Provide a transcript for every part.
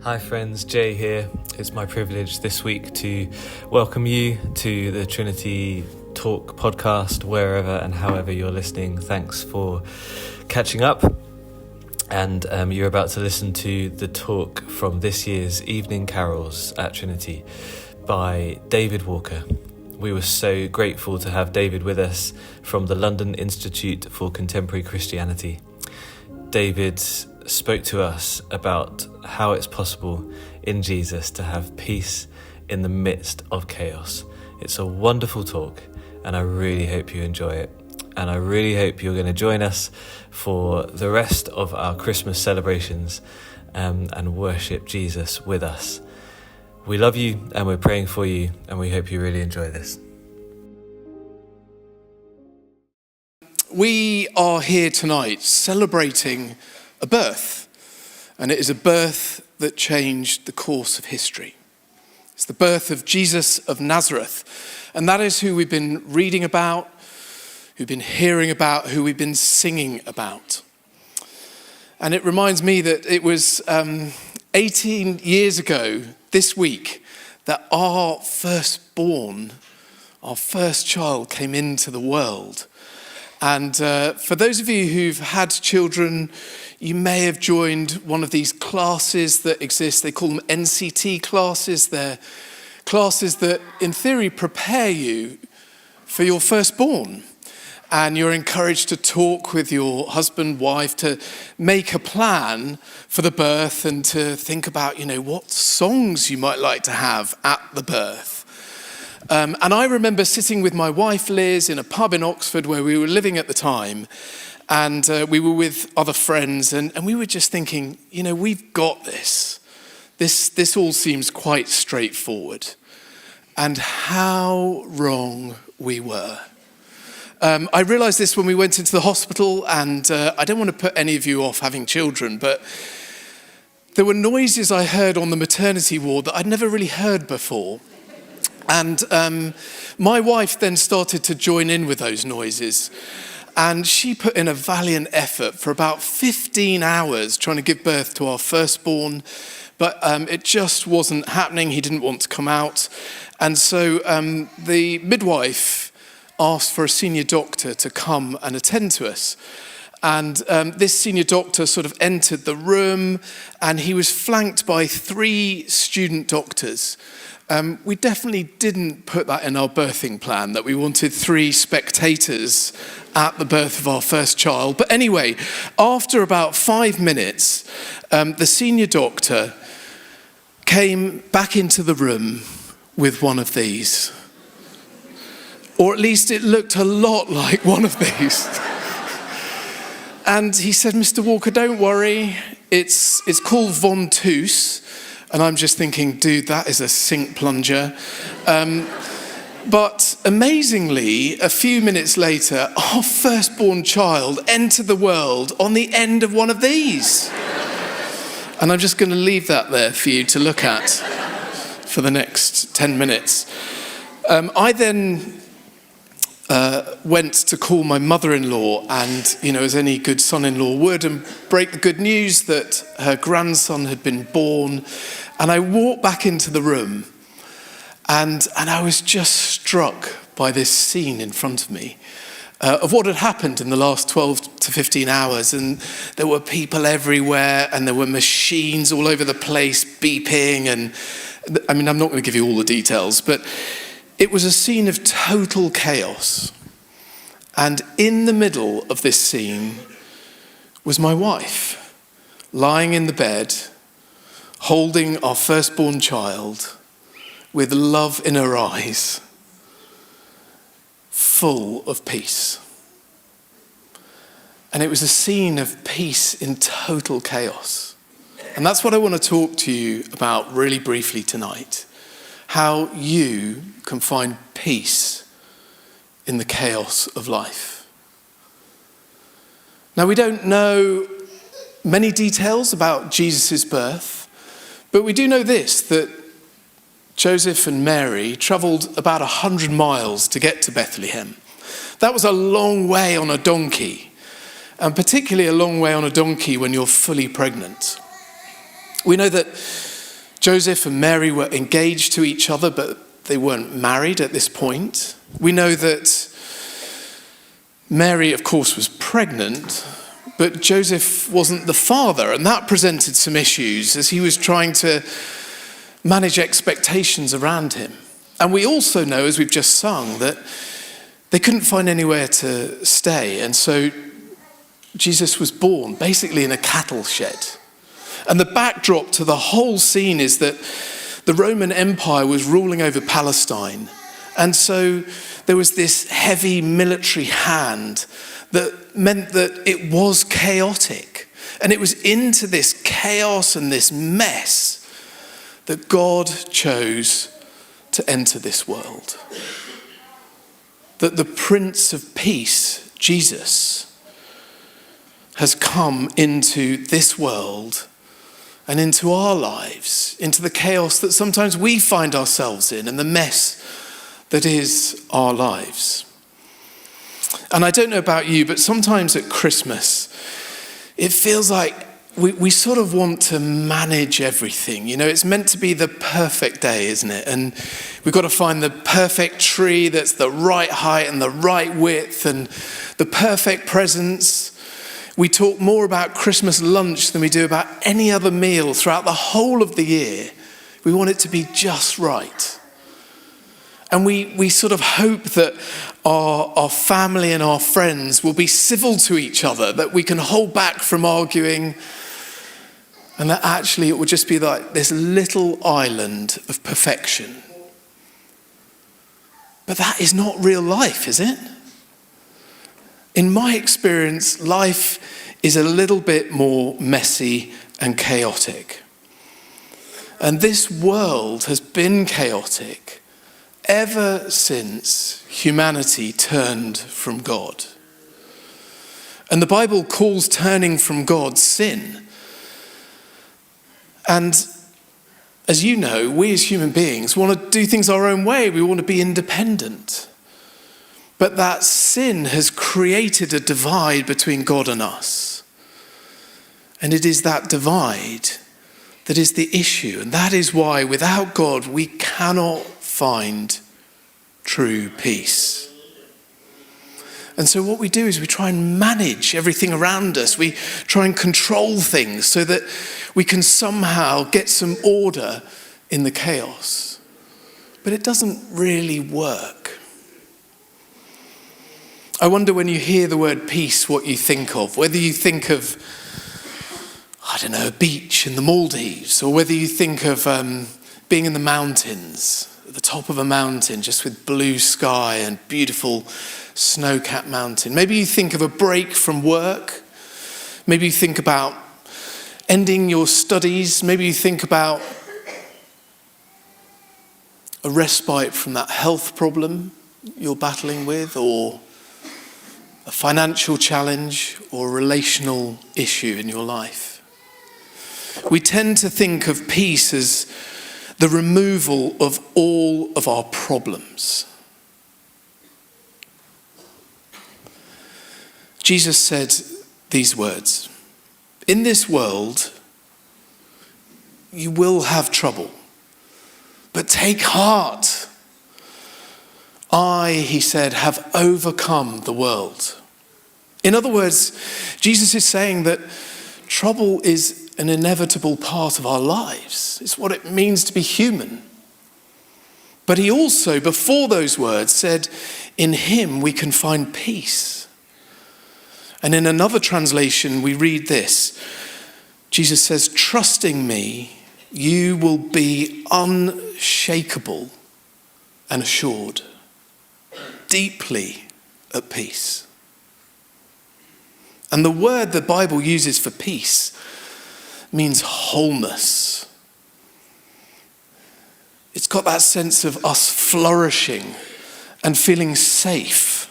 Hi friends, Jay here. It's my privilege this week to welcome you to the Trinity Talk podcast, wherever and however you're listening. Thanks for catching up. And you're about to listen to the talk from this year's Evening Carols at Trinity by David Walker. We were so grateful to have David with us from the London Institute for Contemporary Christianity. David spoke to us about how it's possible in Jesus to have peace in the midst of chaos. It's a wonderful talk, and I really hope you enjoy it. And I really hope you're going to join us for the rest of our Christmas celebrations and worship Jesus with us. We love you and we're praying for you, and we hope you really enjoy this. We are here tonight celebrating a birth, and it is a birth that changed the course of history. It's the birth of Jesus of Nazareth, and that is who we've been reading about, who've been hearing about, who we've been singing about. And it reminds me that it was 18 years ago this week that our firstborn, our first child came into the world. And for those of you who've had children, you may have joined one of these classes that exist. They call them NCT classes. They're classes that, in theory, prepare you for your firstborn. And you're encouraged to talk with your husband, wife, to make a plan for the birth and to think about, what songs you might like to have at the birth. And I remember sitting with my wife, Liz, in a pub in Oxford where we were living at the time. And we were with other friends, and we were just thinking, we've got this. This all seems quite straightforward. And how wrong we were. I realised this when we went into the hospital, and I don't want to put any of you off having children, but there were noises I heard on the maternity ward that I'd never really heard before. And my wife then started to join in with those noises. And she put in a valiant effort for about 15 hours trying to give birth to our firstborn. But it just wasn't happening. He didn't want to come out. And so the midwife asked for a senior doctor to come and attend to us. And this senior doctor sort of entered the room, and he was flanked by 3 student doctors. We definitely didn't put that in our birthing plan, that we wanted 3 spectators at the birth of our first child. But anyway, after about 5 minutes, the senior doctor came back into the room with one of these. Or at least it looked a lot like one of these. And he said, "Mr. Walker, don't worry. It's called Ventouse." And I'm just thinking, dude, that is a sink plunger. But amazingly, a few minutes later, our firstborn child entered the world on the end of one of these. And I'm just going to leave that there for you to look at for the next 10 minutes. I then went to call my mother-in-law and, as any good son-in-law would, and break the good news that her grandson had been born. And I walked back into the room and I was just struck by this scene in front of me of what had happened in the last 12 to 15 hours. And there were people everywhere and there were machines all over the place beeping. And I'm not going to give you all the details, but it was a scene of total chaos. And in the middle of this scene was my wife, lying in the bed, holding our firstborn child with love in her eyes, full of peace. And it was a scene of peace in total chaos. And that's what I want to talk to you about really briefly tonight. How you can find peace in the chaos of life. Now, we don't know many details about Jesus' birth, but we do know this, that Joseph and Mary travelled about 100 miles to get to Bethlehem. That was a long way on a donkey, and particularly a long way on a donkey when you're fully pregnant. We know that Joseph and Mary were engaged to each other, but they weren't married at this point. We know that Mary, of course, was pregnant, but Joseph wasn't the father, and that presented some issues as he was trying to manage expectations around him. And we also know, as we've just sung, that they couldn't find anywhere to stay, and so Jesus was born basically in a cattle shed. And the backdrop to the whole scene is that the Roman Empire was ruling over Palestine, and so there was this heavy military hand that meant that it was chaotic. And it was into this chaos and this mess that God chose to enter this world. That the Prince of Peace, Jesus, has come into this world and into our lives, into the chaos that sometimes we find ourselves in and the mess that is our lives. And I don't know about you, but sometimes at Christmas, it feels like we sort of want to manage everything. You know, it's meant to be the perfect day, isn't it? And we've got to find the perfect tree that's the right height and the right width and the perfect presents. We talk more about Christmas lunch than we do about any other meal throughout the whole of the year. We want it to be just right. And we sort of hope that our family and our friends will be civil to each other, that we can hold back from arguing, and that actually it will just be like this little island of perfection. But that is not real life, is it? In my experience, life is a little bit more messy and chaotic. And this world has been chaotic ever since humanity turned from God. And the Bible calls turning from God sin. And as you know, we as human beings want to do things our own way. We want to be independent. But that sin has created a divide between God and us. And it is that divide that is the issue. And that is why without God, we cannot find true peace. And so what we do is we try and manage everything around us. We try and control things so that we can somehow get some order in the chaos. But it doesn't really work. I wonder when you hear the word peace, what you think of. Whether you think of, I don't know, a beach in the Maldives, or whether you think of being in the mountains, at the top of a mountain, just with blue sky and beautiful snow-capped mountain. Maybe you think of a break from work. Maybe you think about ending your studies. Maybe you think about a respite from that health problem you're battling with, or a financial challenge, or a relational issue in your life. We tend to think of peace as the removal of all of our problems. Jesus said these words, "In this world, you will have trouble, but take heart. I," he said, "have overcome the world." In other words, Jesus is saying that trouble is an inevitable part of our lives. It's what it means to be human. But he also, before those words, said, in him we can find peace. And in another translation, we read this. Jesus says, "Trusting me, you will be unshakable and assured, deeply at peace." And the word the Bible uses for peace means wholeness. It's got that sense of us flourishing and feeling safe.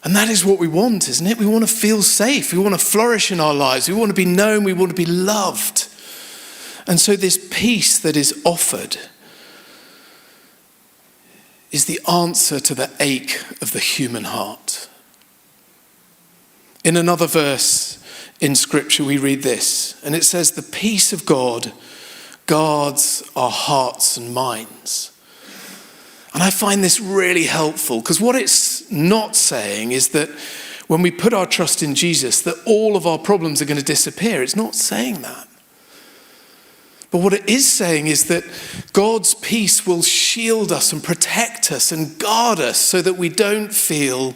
And that is what we want, isn't it? We want to feel safe. We want to flourish in our lives. We want to be known. We want to be loved. And so this peace that is offered is the answer to the ache of the human heart. In another verse in Scripture, we read this, and it says, "The peace of God guards our hearts and minds. And I find this really helpful because what it's not saying is that when we put our trust in Jesus, that all of our problems are going to disappear. It's not saying that. But what it is saying is that God's peace will shield us and protect us and guard us so that we don't feel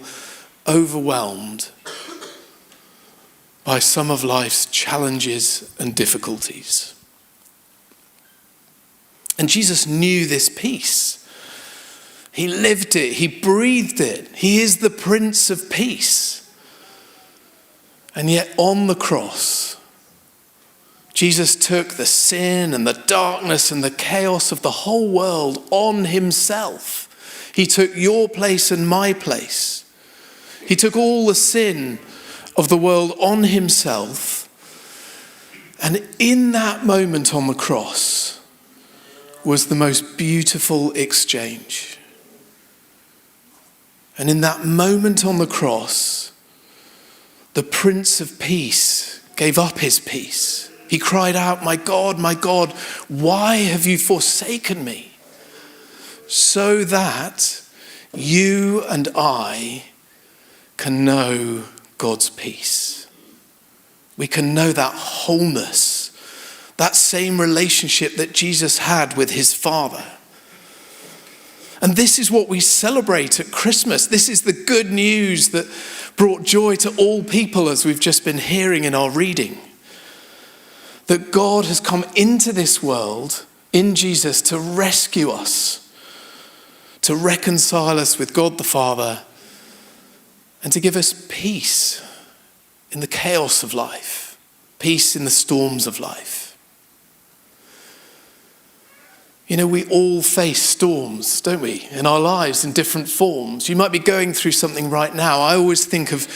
overwhelmed by some of life's challenges and difficulties. And Jesus knew this peace. He lived it. He breathed it. He is the Prince of Peace. And yet on the cross, Jesus took the sin and the darkness and the chaos of the whole world on himself. He took your place and my place. He took all the sin of the world on himself. And in that moment on the cross was the most beautiful exchange. And in that moment on the cross, the Prince of Peace gave up his peace. He cried out, my God, why have you forsaken me? So that you and I can know God's peace. We can know that wholeness, that same relationship that Jesus had with his Father. And this is what we celebrate at Christmas. This is the good news that brought joy to all people, as we've just been hearing in our reading. That God has come into this world in Jesus to rescue us, to reconcile us with God the Father, and to give us peace in the chaos of life, peace in the storms of life. You know, we all face storms, don't we, in our lives in different forms. You might be going through something right now. I always think of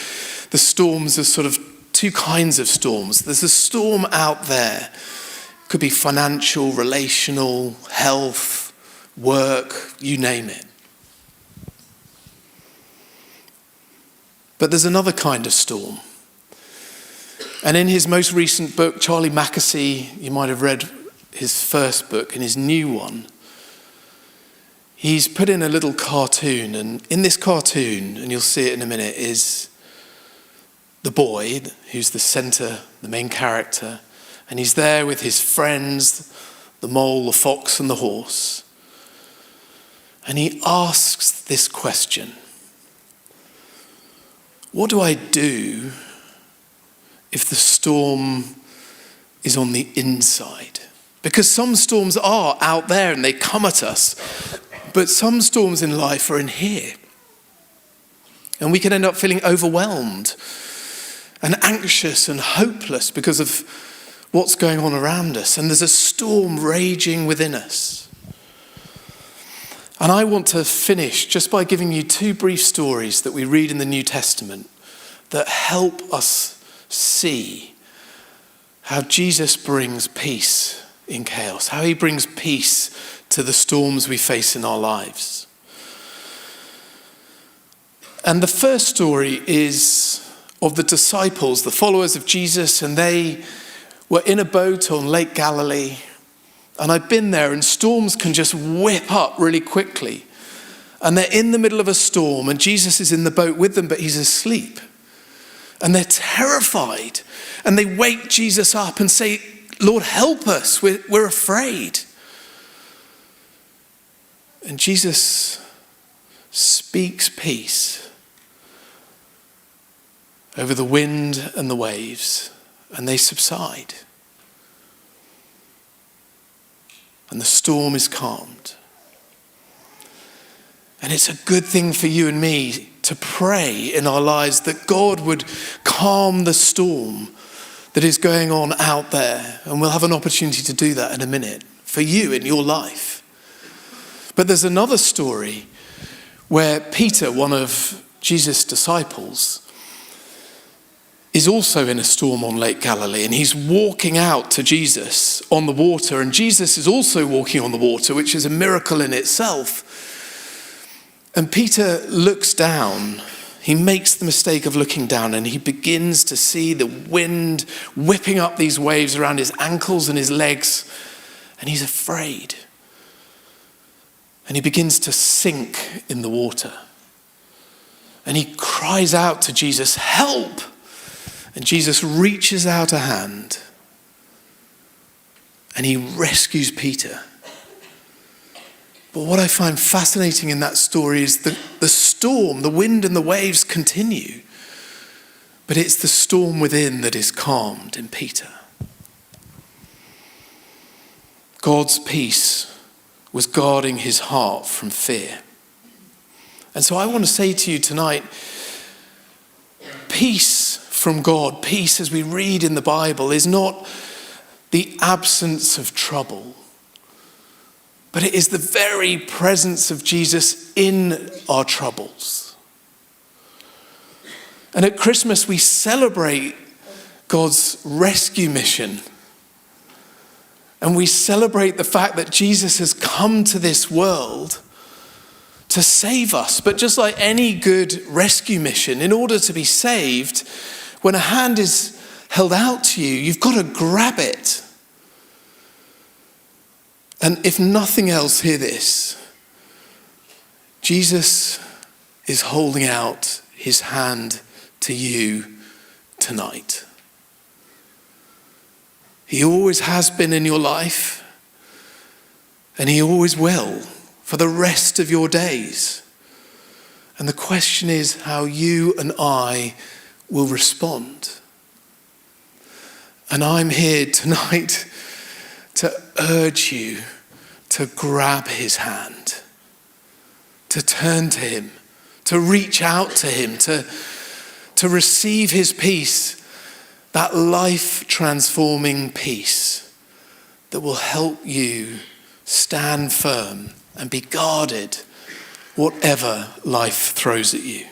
the storms as sort of two kinds of storms. There's a storm out there. It could be financial, relational, health, work, you name it. But there's another kind of storm. And in his most recent book, Charlie Mackesy, you might have read his first book, and his new one, he's put in a little cartoon. And in this cartoon, and you'll see it in a minute, is the boy who's the center, the main character. And he's there with his friends, the mole, the fox, and the horse. And he asks this question: what do I do if the storm is on the inside? Because some storms are out there and they come at us, but some storms in life are in here. And we can end up feeling overwhelmed and anxious and hopeless because of what's going on around us. And there's a storm raging within us. And I want to finish just by giving you two brief stories that we read in the New Testament that help us see how Jesus brings peace in chaos, how he brings peace to the storms we face in our lives. And the first story is of the disciples, the followers of Jesus, and they were in a boat on Lake Galilee. And I've been there, and storms can just whip up really quickly. And they're in the middle of a storm, and Jesus is in the boat with them, but he's asleep. And they're terrified. And they wake Jesus up and say, Lord, help us, we're afraid. And Jesus speaks peace over the wind and the waves, and they subside. And the storm is calmed. And it's a good thing for you and me to pray in our lives that God would calm the storm that is going on out there. And we'll have an opportunity to do that in a minute for you in your life. But there's another story where Peter, one of Jesus' disciples, is also in a storm on Lake Galilee, and he's walking out to Jesus on the water, and Jesus is also walking on the water, which is a miracle in itself. And Peter looks down. He makes the mistake of looking down, and he begins to see the wind whipping up these waves around his ankles and his legs, and he's afraid. And he begins to sink in the water. And he cries out to Jesus, "Help!" And Jesus reaches out a hand and he rescues Peter. But what I find fascinating in that story is that the storm, the wind and the waves continue. But it's the storm within that is calmed in Peter. God's peace was guarding his heart from fear. And so I want to say to you tonight, peace from God, peace as we read in the Bible, is not the absence of trouble, but it is the very presence of Jesus in our troubles. And at Christmas we celebrate God's rescue mission. And we celebrate the fact that Jesus has come to this world to save us. But just like any good rescue mission, in order to be saved, when a hand is held out to you, you've got to grab it. And if nothing else, hear this. Jesus is holding out his hand to you tonight. He always has been in your life, and he always will for the rest of your days. And the question is how you and I will respond. And I'm here tonight to urge you to grab his hand, to turn to him, to reach out to him, to receive his peace, that life-transforming peace that will help you stand firm and be guarded whatever life throws at you.